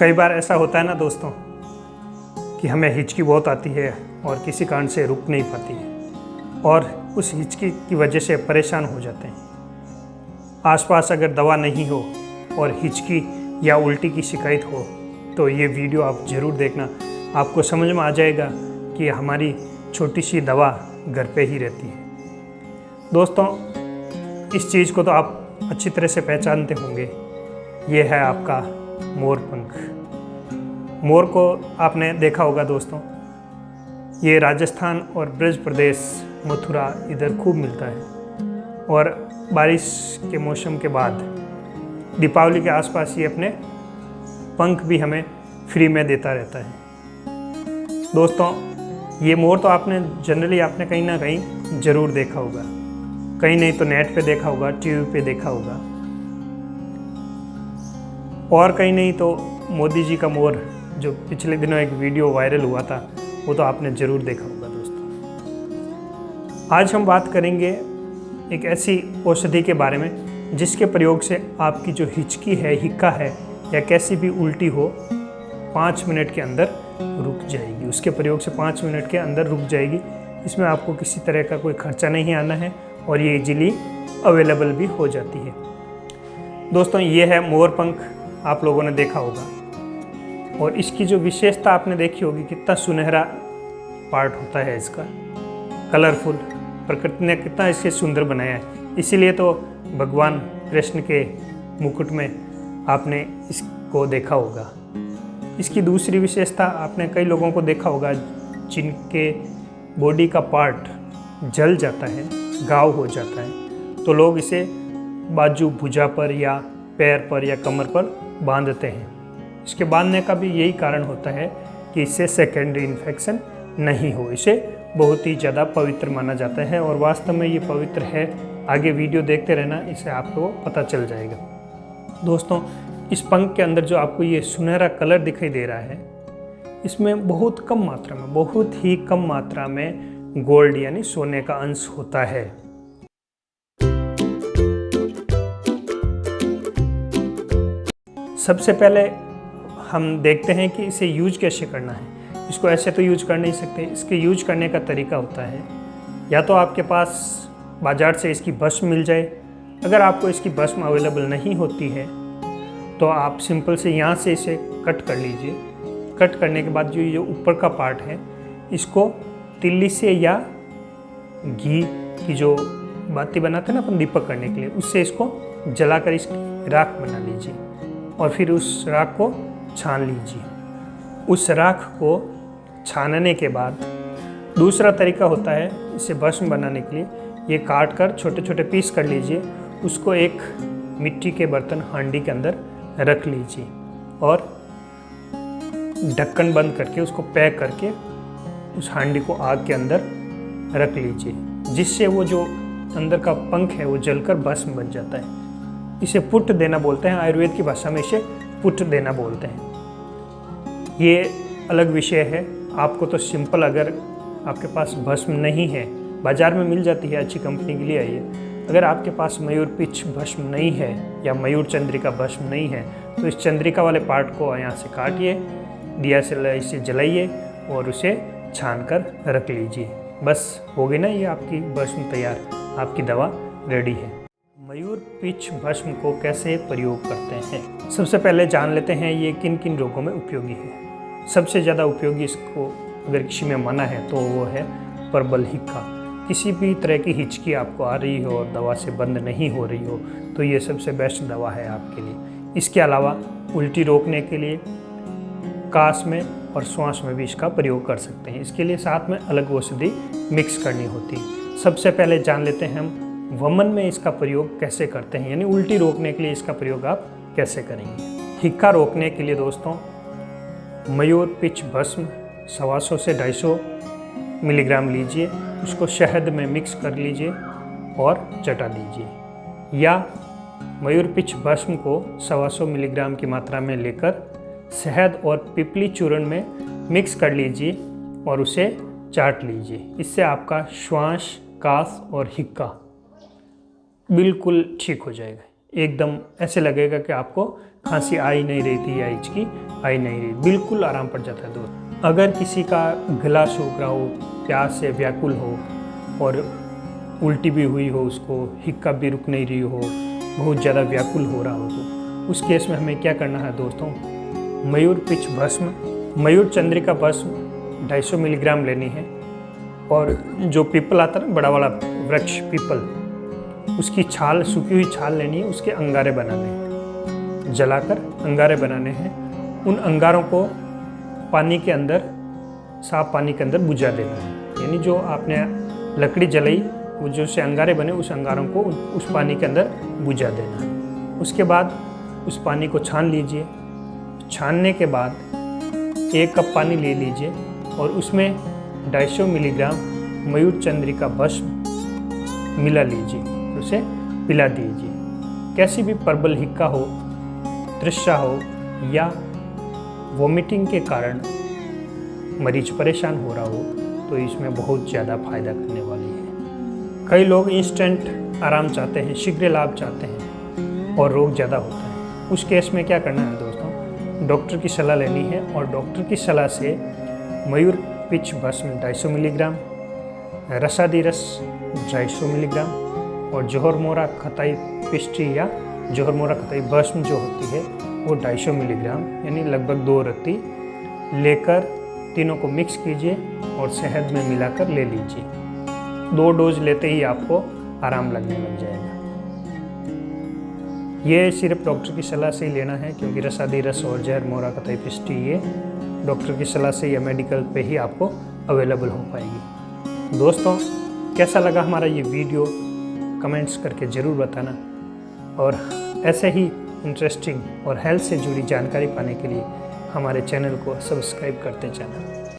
कई बार ऐसा होता है ना दोस्तों कि हमें हिचकी बहुत आती है और किसी कारण से रुक नहीं पाती है और उस हिचकी की वजह से परेशान हो जाते हैं। आसपास अगर दवा नहीं हो और हिचकी या उल्टी की शिकायत हो तो ये वीडियो आप ज़रूर देखना। आपको समझ में आ जाएगा कि हमारी छोटी सी दवा घर पे ही रहती है। दोस्तों, इस चीज़ को तो आप अच्छी तरह से पहचानते होंगे। ये है आपका मोर पंख। मोर को आपने देखा होगा दोस्तों, ये राजस्थान और ब्रज प्रदेश, मथुरा इधर खूब मिलता है और बारिश के मौसम के बाद दीपावली के आसपास ये अपने पंख भी हमें फ्री में देता रहता है। दोस्तों, ये मोर तो आपने कहीं ना कहीं ज़रूर देखा होगा, कहीं नहीं तो नेट पे देखा होगा, टीवी पे देखा होगा और कहीं नहीं तो मोदी जी का मोर जो पिछले दिनों एक वीडियो वायरल हुआ था वो तो आपने ज़रूर देखा होगा। दोस्तों, आज हम बात करेंगे एक ऐसी औषधि के बारे में जिसके प्रयोग से आपकी जो हिचकी है, हिक्का है या कैसी भी उल्टी हो 5 मिनट के अंदर रुक जाएगी। उसके प्रयोग से 5 मिनट के अंदर रुक जाएगी। इसमें आपको किसी तरह का कोई खर्चा नहीं आना है और ये इजीली अवेलेबल भी हो जाती है। दोस्तों, ये है मोर पंख, आप लोगों ने देखा होगा और इसकी जो विशेषता आपने देखी होगी, कितना सुनहरा पार्ट होता है इसका, कलरफुल। प्रकृति ने कितना इसे सुंदर बनाया है, इसीलिए तो भगवान कृष्ण के मुकुट में आपने इसको देखा होगा। इसकी दूसरी विशेषता आपने कई लोगों को देखा होगा जिनके बॉडी का पार्ट जल जाता है, घाव हो जाता है, तो लोग इसे बाजू, भुजा पर या पैर पर या कमर पर बांधते हैं। इसके बांधने का भी यही कारण होता है कि इससे सेकेंडरी इन्फेक्शन नहीं हो। इसे बहुत ही ज़्यादा पवित्र माना जाता है और वास्तव में ये पवित्र है। आगे वीडियो देखते रहना, इससे आपको पता चल जाएगा। दोस्तों, इस पंख के अंदर जो आपको ये सुनहरा कलर दिखाई दे रहा है, इसमें बहुत ही कम मात्रा में गोल्ड यानी सोने का अंश होता है। सबसे पहले हम देखते हैं कि इसे यूज कैसे करना है। इसको ऐसे तो यूज कर नहीं सकते। इसके यूज करने का तरीका होता है, या तो आपके पास बाज़ार से इसकी भस्म मिल जाए। अगर आपको इसकी भस्म अवेलेबल नहीं होती है तो आप सिंपल से यहाँ से इसे कट कर लीजिए। कट करने के बाद जो ये ऊपर का पार्ट है, इसको तिल्ली से या घी की जो बाती बनाते हैं ना अपन दीपक करने के लिए, उससे इसको जलाकर इसकी राख बना लीजिए और फिर उस राख को छान लीजिए। उस राख को छानने के बाद दूसरा तरीका होता है इसे भस्म बनाने के लिए, ये काट कर छोटे छोटे पीस कर लीजिए। उसको एक मिट्टी के बर्तन, हांडी के अंदर रख लीजिए और ढक्कन बंद करके उसको पैक करके उस हांडी को आग के अंदर रख लीजिए, जिससे वो जो अंदर का पंख है वो जलकर भस्म बन जाता है। इसे पुट देना बोलते हैं, आयुर्वेद की भाषा में इसे पुट देना बोलते हैं। ये अलग विषय है। आपको तो सिंपल, अगर आपके पास भस्म नहीं है, बाज़ार में मिल जाती है, अच्छी कंपनी की लिए आइए। अगर आपके पास मयूर पिच भस्म नहीं है या मयूर चंद्रिका भस्म नहीं है तो इस चंद्रिका वाले पार्ट को यहाँ से काटिए, दिया से इसे जलाइए और उसे छान कर रख लीजिए। बस हो गई ना ये आपकी भस्म तैयार, आपकी दवा रेडी है। मयूर पिच भस्म को कैसे प्रयोग करते हैं, सबसे पहले जान लेते हैं ये किन किन रोगों में उपयोगी है। सबसे ज़्यादा उपयोगी इसको अगर किसी में माना है तो वो है प्रबल हिक्का। किसी भी तरह की हिचकी आपको आ रही हो और दवा से बंद नहीं हो रही हो तो ये सबसे बेस्ट दवा है आपके लिए। इसके अलावा उल्टी रोकने के लिए कास में और श्वास में भी इसका प्रयोग कर सकते हैं। इसके लिए साथ में अलग औषधि मिक्स करनी होती है। सबसे पहले जान लेते हैं हम वमन में इसका प्रयोग कैसे करते हैं, यानी उल्टी रोकने के लिए इसका प्रयोग आप कैसे करेंगे। हिक्का रोकने के लिए दोस्तों मयूर पिच भस्म 125 से 250 मिलीग्राम लीजिए, उसको शहद में मिक्स कर लीजिए और चटा दीजिए। या मयूर पिच भस्म को 125 मिलीग्राम की मात्रा में लेकर शहद और पिपली चूर्ण में मिक्स कर लीजिए और उसे चाट लीजिए। इससे आपका श्वास, कास और हिक्का बिल्कुल ठीक हो जाएगा। एकदम ऐसे लगेगा कि आपको खांसी आ ही नहीं रही थी या हिचकी आ ही नहीं रही, बिल्कुल आराम पड़ जाता है दोस्त। अगर किसी का गला सूख रहा हो, प्यास से व्याकुल हो और उल्टी भी हुई हो, उसको हिक्का भी रुक नहीं रही हो, बहुत ज़्यादा व्याकुल हो रहा हो, तो उस केस में हमें क्या करना है दोस्तों, मयूर पिच भस्म, मयूर चंद्रिका भस्म 250 मिलीग्राम लेनी है। और जो पीपल आता है ना, बड़ा वाला वृक्ष पीपल, उसकी छाल, सूखी हुई छाल लेनी है, उसके अंगारे बनाने हैं, जलाकर अंगारे बनाने हैं। उन अंगारों को पानी के अंदर, साफ पानी के अंदर बुझा देना है। यानी जो आपने लकड़ी जलाई, वो जो से अंगारे बने, उस अंगारों को उस पानी के अंदर बुझा देना है। उसके बाद उस पानी को छान लीजिए। छानने के बाद 1 कप पानी ले लीजिए और उसमें 250 मिलीग्राम मयूर चंद्रिका भस्म मिला लीजिए, उसे पिला दीजिए। कैसी भी प्रबल हिक्का हो, तृष्णा हो या वोमिटिंग के कारण मरीज परेशान हो रहा हो, तो इसमें बहुत ज़्यादा फायदा करने वाली है। कई लोग इंस्टेंट आराम चाहते हैं, शीघ्र लाभ चाहते हैं और रोग ज़्यादा होता है। उस केस में क्या करना है दोस्तों, डॉक्टर की सलाह लेनी है और डॉक्टर की सलाह से मयूर पिच भस्म 250 मिलीग्राम, रसादी रस 250 मिलीग्राम और जोहर मोरा खताई पिष्टी या जोहर मोरा खताई भस्म जो होती है वो 250 मिलीग्राम, यानी लगभग 2 रत्ती लेकर तीनों को मिक्स कीजिए और शहद में मिलाकर ले लीजिए। 2 डोज लेते ही आपको आराम लगने लग जाएगा। ये सिर्फ डॉक्टर की सलाह से ही लेना है, क्योंकि रसादी रस और जहर मोरा खताई पिष्टी ये डॉक्टर की सलाह से या मेडिकल पे ही आपको अवेलेबल हो पाएगी। दोस्तों, कैसा लगा हमारा ये वीडियो कमेंट्स करके ज़रूर बताना, और ऐसे ही इंटरेस्टिंग और हेल्थ से जुड़ी जानकारी पाने के लिए हमारे चैनल को सब्सक्राइब करते जाना।